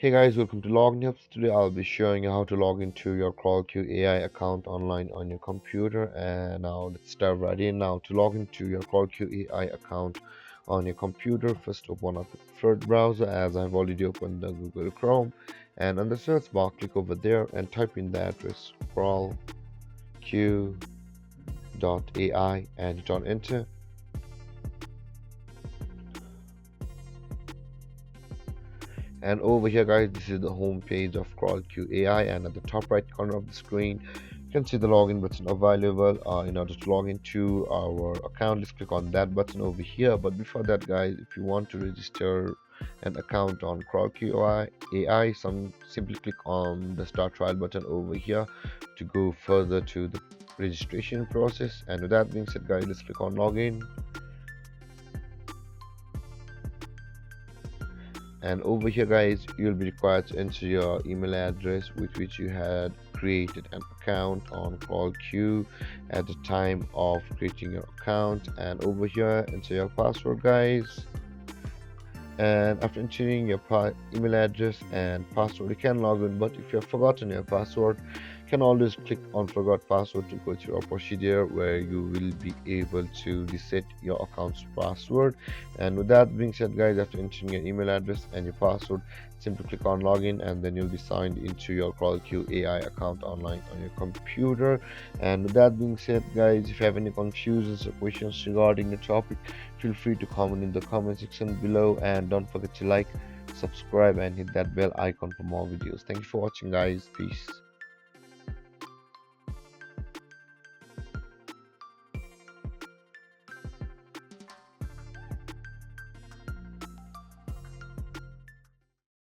Hey guys, welcome to Login Tips. Today I'll be showing you how to log into your CrawlQ AI account online on your computer. And now let's dive right in. Now to log into your CrawlQ AI account on your computer, first open up the preferred browser as I've already opened the Google Chrome. And on the search bar, click over there and type in the address crawlq.ai and hit on enter. And over here guys, this is the home page of CrawlQ AI, and at the top right corner of the screen you can see the login button available. In order to log into our account, let's click on that button over here. But before that guys, if you want to register an account on CrawlQ AI, simply click on the start trial button over here to go further to the registration process. And with that being said guys, let's click on login. And over here guys, you'll be required to enter your email address with which you had created an account on CrawlQ at the time of creating your account. And over here, enter your password guys. And after entering your email address and password, you can log in. But if you have forgotten your password, you can always click on forgot password to go through a procedure where you will be able to reset your account's password. And with that being said guys, after entering your email address and your password, simply click on login, and then you'll be signed into your CrawlQ AI account online on your computer. And with that being said guys, if you have any confusions or questions regarding the topic, feel free to comment in the comment section below, and don't forget to like, subscribe and hit that bell icon for more videos. Thank you for watching guys. Peace.